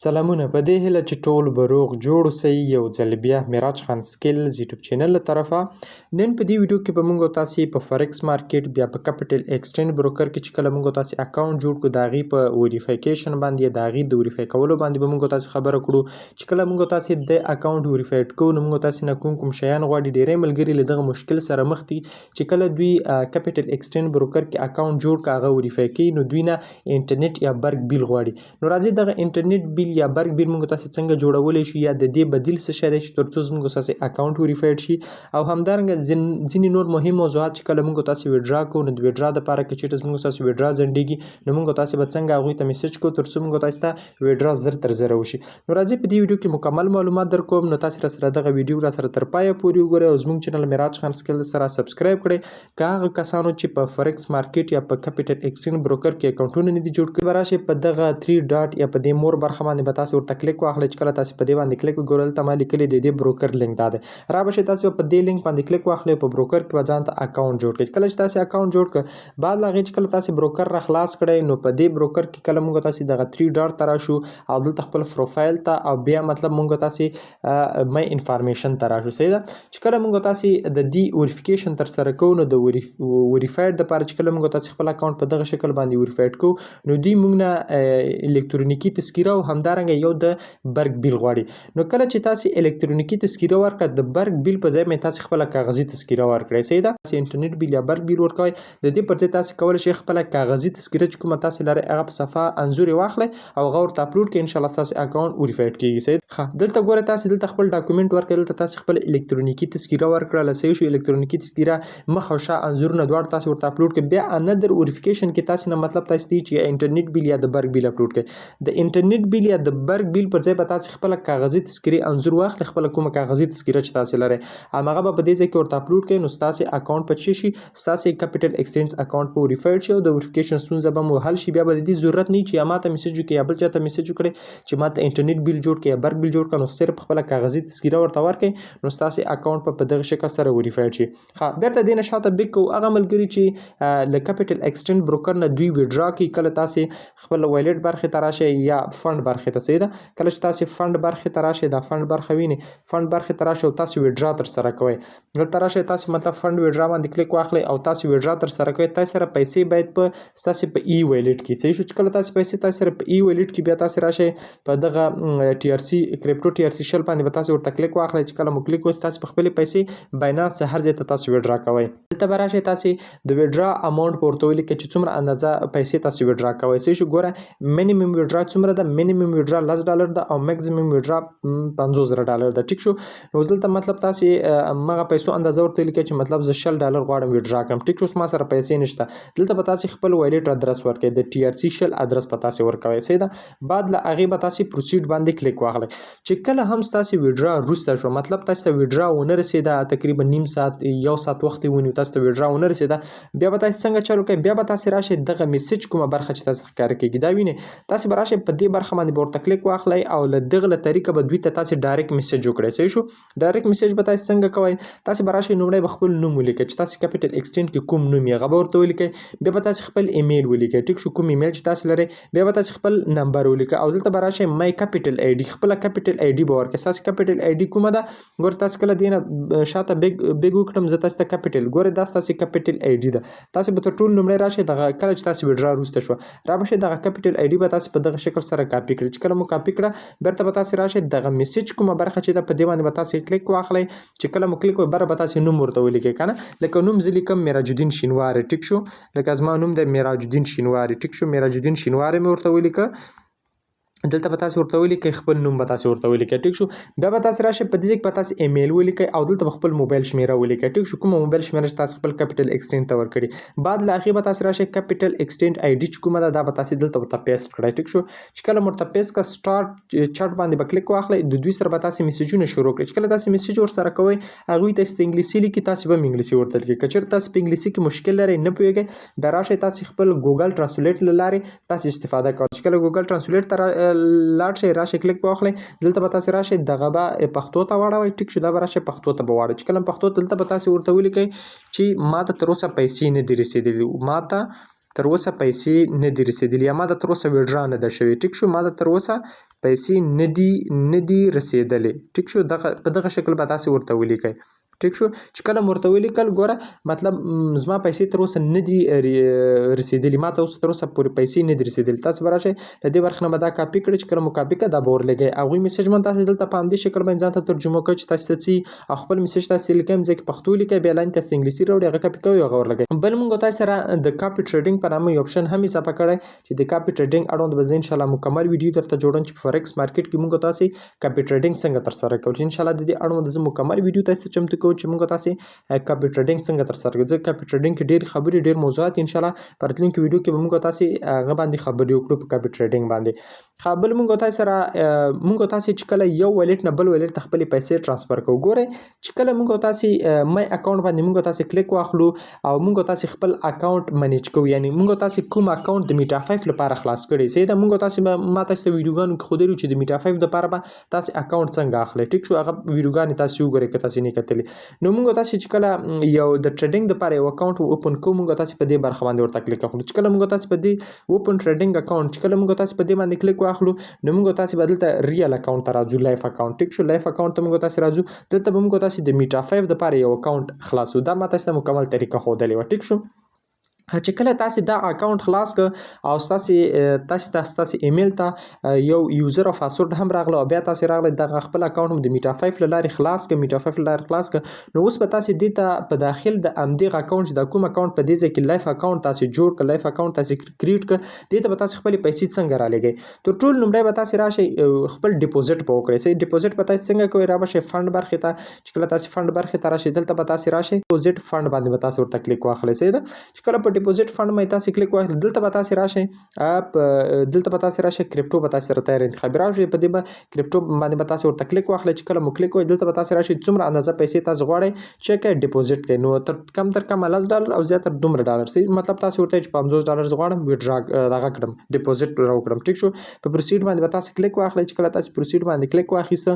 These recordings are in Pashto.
سلامونه په دې هیله چې ټول به روغ جوړ اوسئ. یو ځل بیا معراج خان سکلز یوټیوب چینل له طرفه نن په دې ویډیو کې به موږ تاسو په فارکس مارکیټ بیا په کیپټل ایکسچینج بروکر کې چې کله موږ تاسو اکاونټ جوړ کړو دا غي په وریفیکیشن باندې دا غي د وریفای کولو باندې به موږ تاسو خبره کړو چې کله موږ تاسو د اکاونټ وریفاید کوو نو موږ تاسو نه کوم شیان غواړي. ډیرې ملګری له دغه مشکل سره مخ دي چې کله دوی کیپټل ایکسچینج بروکر کې اکاونټ جوړ کاغه وریفای کوي نو دوی نه انټرنیټ یا برق بیل غواړي. نو راځي دغه انټرنیټ بیل یا برق بیل موږ تاسو څنګه جوړولای شو یا د دې بدیل څه شي چې ترڅو موږ تاسو اکاونټ وریفاید شي او همدارنګه ځینې نور مهم موضوعات چې کله موږ تاسو وډرا کوو نو د وډرا لپاره کې چې موږ تاسو وډرا زنډيږي نو موږ تاسو به څنګه هغه ته میسج کوو ترڅو موږ تاسو ته وډرا زر تر زر وشي. نو راځي په دې ویډیو کې مکمل معلومات درکوم نو تاسو سره دغه ویډیو را سره تر پایه پورې وګورئ او زموږ چینل معراج خان سکل سره سبسکرایب کړئ. که هغه کسانو چې په فارکس مارکیټ یا په کیپټل ایکسچینج بروکر کې اکاونټونه نه دي جوړ کړي راشه په دغه 3 ډاټ یا په دې مور برخه باندې به تاسو ورته کلیک واخلئ. چې کله تاسو په دې باندې کلیک وکړل ته مالي کلی د دې بروکر لینک ده را بشه تاسو په دې لینک باندې کلیک واخلئ په بروکر کې ځان ته اکاونټ جوړ کړئ. کله چې تاسو اکاونټ جوړ کړ بعد لا غي چې کله تاسو بروکر را خلاص کړئ نو په دې بروکر کې کله موږ تاسو دغه 3 ډاټ ترا شو او دلته خپل پروفایل ته او بیا مطلب موږ تاسو مې انفارمیشن ترا شو سیده چې کله موږ تاسو د دې وریفیکیشن تر سره کوو نو د وریفاید د لپاره چې کله موږ تاسو خپل اکاونټ په دغه شکل باندې وریفاید کوو نو دوی موږ نه الکترونیکی تذکره او همدارنګه یو د برق بیل غواړي. نو کله چې تاسو الکترونیکی تذکره ورکړه د برق بیل په ځای مې تاسو خپل کاغذي تذکره ورکړئ سیده انټرنیټ بیل یا برق بیل ورکوي د دې پر ځای تاسو کولای شئ خپل کاغذي تذکره چې کومه تاسو لري هغه په صفه انزور واخلئ او غور ته اپلوډ کړئ ان شاء الله تاسو اکاونټ وریفاید کیږي سید دلته ګوره تاسو دلته خپل ډاکومېنټ ورکړل دلته تاسو خپل الکترونیکی تذکره ورکړل صحیح شو الکترونیکی تذکره مخ او شا انزور نه دوړ تاسو ورته اپلوډ کړئ بیا انذر وریفیکیشن کې تاسو نه مطلب تاسو دی چې انټرنیټ بیل یا د برق بیل اپلوډ کړئ د انټرنیټ بیل یا د برق بیل پر ځای به تاسو خپل کاغذي تذکره انزور واخلئ خپل کومه کاغذي تذکره چې تاسو لري هغه به په دې ځای کې ورته اپلوډ کړئ نو تاسو اکاونټ په شي تاسو کیپټل ایکسچینج اکاونټ په وریفاید شي او د وریفیکیشن ستونزه به مو حل شي بیا به د دې ضرورت نه چې ماته میسج وکړي یا بل چاته میسج وکړي چې ماته انټرنیټ بیل جوړ کړي یا برق بیل جوړ کړي نو صرف خپل کاغذي تذکره ورته ورکړئ نو تاسو اکاونټ په دغه شکل سره وریفاید شي. بیرته دینه شاته بیک کو هغه ملګری چې ل کیپټل ایکسچینج بروکر نه دوی وډرا کوي کله تاسو خپل وایلیټ برخه تراشه یا فند برخه ته سیده کله چې تاسو فند برخه تراشه دا فند برخه ویني فند برخه تراشه او تاسو وډرا تر سره کوئ دلته راشه تاسو مطلب فند وډرا باندې کلیک واخلئ او تاسو وډرا تر سره کوئ تاسو سره پیسې باید په تاسو په ای وایلیټ کې صحیح شو چې کله تاسو پیسې تاسو سره په ای وایلیټ کې بیا تاسو راشه په دغه ټي ار سی کریپټو ټي ار سی شل باندې تاسو ورته کلیک واخلئ چې کله مو کلیک وس تاسو په خپل پیسې باینانس هر ځای ته تاسو وډرا کوئ دلته راشه تاسو د وډرا اماونټ پورته ویل کې چې څومره اندازه پیسې تاسو وډرا کوئ صحیح شو ګوره مینیمم وډرا څومره ده مینیمم وډرا $10 ده او میکسیمم وډرا $50,000 ده ټیک شو نو دلته مطلب تاسو مغه پیسو اندازه ورته لیکي چې مطلب ز $10 غواړم وډرا کوم ټیک شو ما سره پیسې نشته دلته به تاسو خپل وایلیټ ادرس ورکړئ د ټي ار سی شل ادرس په تاسو ورکوي سیده بعد له هغه به تاسو پروسیډ باندې کلیک واخلئ چې کله هم تاسو وډرا روسته شو مطلب تاسو وډرا ونه رسیدا تقریبا نیم ساعت یو ساعت وخت ونیو تاسو وډرا ونه رسیدا بیا به تاسو څنګه چالو کوئ بیا به تاسو راشه دغه میسج کومه برخه چې تاسو ښکار کیږي دا ویني تاسو به راشه په دې برخه باندې ورته کلیک واخلئ او له دغه طریقه به دوی ته تاسو ډایرکټ میسج وکړئ صحیح شو ډایرکټ میسج به تاسو څنګه کوئ تاسو به راشه نومړی خپل نوم ولیکئ چې تاسو کیپټل ایکسچینج کې کوم نوم یې غو ورته ولیکئ بیا به تاسو خپل ایمیل ولیکئ ټیک شو کوم ایمیل چې تاسو لري بیا به تاسو خپل نمبر ولیکئ او دلته به راشه مای کیپټل آی ډي خپل کیپټل آی ډي به ورکړئ تاسو کیپټل آی ډي کومه ده ګور تاسو کله دینه شاته بیگ وکړم زه تاسو ته کیپټل ګور دا تاسو کیپټل آی ډي ده تاسو به ټول نومړی راشه دغه کله چې تاسو وډرا روسته شو را بشه دغه کیپټل آی ډي به تاسو په دغه شکل سره کاپی کړئ چې کله مو کاپی کړه برته به تاسو راشه دغه میسج کومه برخه چې په دې باندې به تاسو کلیک واخلئ چې کله مو کلیک وبره به تاسو نوم ورته ولیکئ کنه لکه نوم زلیکم معراج الدین شینواری ټیک شو لکه زما نوم د معراج الدین شینواری ټیک شو معراج الدین شینواری مې ورته ولیکه دلته به تاسو ورته ولیکئ خپل نوم به تاسو ورته ولیکئ ټیک شو بیا به تاسو راشه په دې کې به تاسو ایمیل ولیکئ او دلته به خپل موبایل شمیره ولیکئ ټیک شو کوم موبایل شمیره تاسو خپل کیپټل ایکسچینج ته ورکړي بعد لا هغه به تاسو راشه کیپټل ایکسچینج آی ډي کومه ده دا به تاسو دلته ورته پیسټ کړئ ټیک شو چې کله مرته پیسټ کا سٹارټ چټ باندې به کلیک واخلئ د دوی سره به تاسو میسجونه شروع کړئ چې کله تاسو میسج ور سره کوئ هغه ته انګلیسي لیکي تاسو به انګلیسي ورته لیکئ کچر تاسو په انګلیسي کې مشکل لري نه پوهیږئ دا راشه تاسو خپل ګوګل ترانسلیټ لاره تاسو استفاده کوئ چې کله ګوګل ترانسلیټ تر لاړ راشه کلیک په واخلئ دلته به تاسو راشه دغه به پښتو ته واړوئ ټیک شو دا به راشه پښتو ته به واړوئ چې کله پښتو دلته به تاسو ورته ولیکئ چې ماته تر اوسه پیسې نه دي رسیدلي ماته تر اوسه پیسې نه دي رسیدلي یا ما ته تر اوسه ویډرا نه ده شوې. ټیک شو، ما ته تر اوسه پیسې نه دي رسیدلې. ټیک شو، په دغه شکل به تاسې ورته ولیکئ. ټیک شو، چې کله مو ورته ولیکل ګوره مطلب زما پیسې تر اوسه نه دي رسیدلي، ما ته اوس تر اوسه پورې پیسې نه دي رسیدلي. تاسې به راشئ له دې برخې نه به دا کاپي کړئ، چې کله مو کاپي کړه دا به ورلګئ. هغوی میسج من تاسې دلته په همدې شکل باندې ځان ته ترجمه کوئ چې تاسې ته څه او خپل میسج تاسې لیکئ، ځای کې پښتو لیکئ، بیا لاندې تاسې انګلیسي راوړئ، هغه کاپي کوئ او هغه ورلګئ. بل مونږ تاسې سره د کاپي ټریډینګ په نامه یو اپشن هم اضافه کړی چې د کاپي ټریډینګ اړوند به زه انشاءالله مکمل ویډیو درته جوړوم چې په فارکس مارکیټ کې مونږ تاسې کاپي ټریډینګ څنګه ترسره کوو. انشاءالله د دې اړوند زه مکمل ویډیو تاسې ته چمتو کوم چې مونږ تاسې کاپي ټریډینګ څنګه ترسره کوو. ځکه کاپي ټریډینګ کې ډېر خبرې ډېر موضوعات انشاءالله په راتلونکي ویډیو کې به مونږ تاسې هغه باندې خبرې وکړو په کاپي ټریډینګ باندې. بل مونږ تاسې سره مونږ تاسې چې کله یو ویلیټ نه بل ویلیټ ته خپلې پیسې ټرانسفر کوو. ګورئ چې کله مونږ تاسې مای اکاونټ باندې مونږ تاسې کلیک واخلو او مونږ تاسې خپل اکاونټ منیج کوو، یعنی مونږ تاسې کوم اکاونټ د میټا 5 لپاره خلاص کړی سي دا مونږ تاسې ما تاسې ویډیوګانو کې ښودلي چې د میټا 5 لپاره به تاسې اکاونټ څنګه اخلئ. ټیک شو، هغه ویډیوګانې تاسې وګورئ که تاسې نه کتلي. نو مونږ تاسې چې کله یو د ټریډینګ لپاره یو اکاونټ اوپن کوو مونږ تاسې په دې برخه باندې ورته کلیک واخلو. چې کله مونږ تاسې په دې اوپن ټریډینګ اکاونټ چې کله مونږ تاسې په دې باندې کلیک واخلو نو مونږ تاسې به دلته ریل اکاونټ ته راځو، لایف اکاونټ. ټیک شو، لایف اکاونټ ته مونږ تاسې راځو. دلته به مونږ تاسې د میټا 5 لپاره یو اکاونټ خلاصو. دا ما تاسې ته مکمل طریقه ښودلې وه. ټیک شو، چې کله تاسې دا اکاونټ خلاص کړ او ستاسې ایمیل ته یو یوزر او پاسورډ هم راغله او بیا تاسې راغله دغه خپل اکاونټ مو د میټا 5 له لارې خلاص کړ، میټا 5 له لارې خلاص کړ. نو اوس به تاسې دې ته په داخل د همدغه اکاونټ چې دا کوم اکاونټ په دې ځای کې لایف اکاونټ تاسې جوړ کړ، لایف اکاونټ تاسې کریټ کړ، دې ته به تاسې خپلې پیسې څنګه رالېږئ. تر ټولو لومړی به تاسې راشئ خپل ډیپوزیټ به وکړئ. صحیح، ډیپوزیټ به تاسې څنګه کوئ، را به شئ فنډ برخې ته. چې کله تاسې فنډ برخې ته راشئ دلته به تاسې راشئ ډیپوزیټ فنډ باندې به تاسې ورته کلیک واخلئ. صحیح ده، چې کله په ډیپوزیټ فنډ باندې تاسې کلیک واخلئ دلته به تاسې راشئ دلته به تاسې راشئ کریپټو به تاسې سره تیار انتخابي راشئ، په دې به کریپټو باندې به تاسې ورته کلیک واخلئ. چې کله مو کلیک وکړئ دلته به تاسې راشئ څومره اندازه پیسې تاسې غواړئ چې کړئ ډیپوزیټ کړئ. نو تر کمه $10 او زیاتره $2. صحیح، مطلب تاسې ورته چې $50 غواړم ویډرا دغه کړم ډیپوزیټ راوکړم. ټیک شو، په پروسیډ باندې به تاسې کلیک واخلئ. چې کله تاسې پروسیډ باندې کلیک واخیسته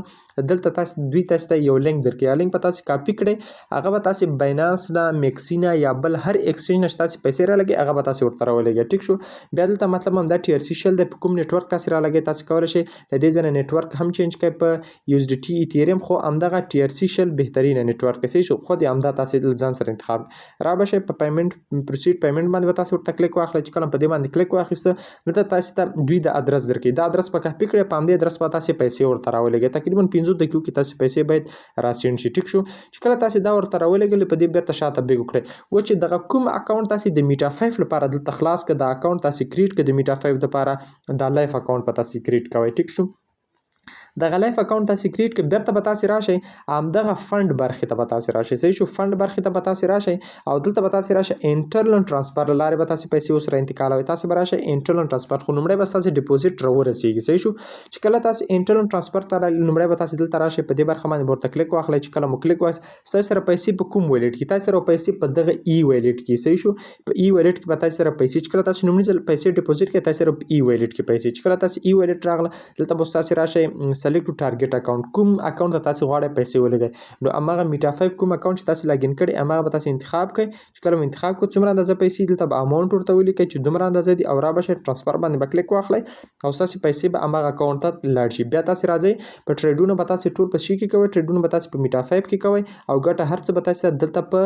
دلته دوی تاسې ته یو لینک درکړي، لینک به تاسې کاپي کړئ، هغه به تاسې باینانس نه، میکسینا یا بل هر ایکسچینج نه چې تاسې پیسې رالګئ هغه به تاسې ورته راولګئ. ټیک شو، بیا دلته مطلب همدا ټي ار سی شل دی، په کوم نیټورک تاسې رالګئ تاسې کولی شئ له دې ځای نه نیټورک هم چینج کړئ په یو اس ډي ټي ایتیریم، خو همدغه ټي ار سی شل بهترینه نیټورک دی. صحیح شو، خو دې همدا تاسې ځان سره انتخاب را به شئ په پیمنټ پروسیډ پیمنټ باندې به تاسې ورته کلیک واخلئ. چې کله په دې باندې کلیک واخیسته دلته تاسې ته دوی د ادرس درکوي، دا ادرس به کاپي کړئ، په همدې ادرس به تاسې پیسې ورته راولګئ. تقریبا 15 دقیقو کې تاسې پیسې باید راسینډ شي. ټیک شو، چې کله تاسې دا ورته راولګئ په دې بیرته شاته بیک وکړئ. و چې دغه کوم اکاونټ تاسې د میټا 5 لپاره دلته خلاص کړه، دا اکاونټ تاسې کریټ کړه د میټا 5 لپاره، دا لایف اکاونټ په تاسې کریټ کوئ. ټیک شو، دغه لایف اکاونټ تاسې کریټ کړئ، بیرته به تاسې راشئ همدغه فنډ برخې ته به تاسې راشئ. صحیح شو، فنډ برخې ته به تاسې راشئ او دلته به تاسې راشئ انټرنل ټرانسفر له لارې به تاسې پیسې ورسره انتقالوئ. تاسې به راشئ انټرنل ټرانسفر، خو لومړی به ستاسې ډیپوزیټ راورسیږي. صحیح شو، چې کله تاسې انټرنل ټرانسفر ته لومړی به تاسې دلته راشئ په دې برخه باندې به ورته کلیک واخلئ. چې کله مو کلیک واخلئ ستاسې سره پیسې په کوم ویلیټ کې، تاسې سره پیسې په دغه ای ویلیټ کې. صحیح شو، په ای ویلیټ کې به تاسې سره پیسې چې کله تاسې لومړي ځل پیسې ډیپوزیټ کړئ تاسې سره په ای ویلیټ کې پیسې، چې کله تاسې ای ویلیټ راغله دلته به تاسې راشئ سلیکټ ټارګیټ اکاونټ، کوم اکاونټ ته تاسې غواړئ پیسې ولګئ. نو هماغه میټا 5 کوم اکاونټ چې تاسې لاګین کړی هماغه به تاسې انتخاب کړئ. چې کله مو انتخاب کړئ څومره اندازه پیسې دلته به اماونټ ورته ولیکئ چې دومره اندازه دي او را به شئ ټرانسفر باندې به کلیک واخلئ او ستاسې پیسې به هماغه اکاونټ ته لاړ شي. بیا تاسې راځئ په ټریډونه به تاسې ټول په شي کې کوئ، ټریډونه به تاسې په میټا 5 کې کوئ او ګټه هر څه به تاسې دلته په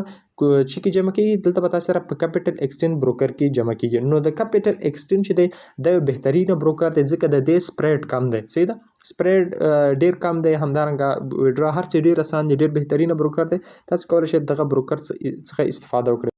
چی کې جمع کیږي، دلته به تاسې سره په کیپټل ایکسچینج بروکر کې جمع کیږي. نو د کیپټل ایکسچینج چې دی دا یو بهترینه بروکر دی ځکه د دې سپریډ کم دی. صحیح ده، سپریډ ډیر کم دی، همدارنګه ویډرا هر څه ډیر اسان دی، ډیر بهترینه بروکر دی. تاسې کولی شئ دغه بروکر څخه استفاده وکړئ.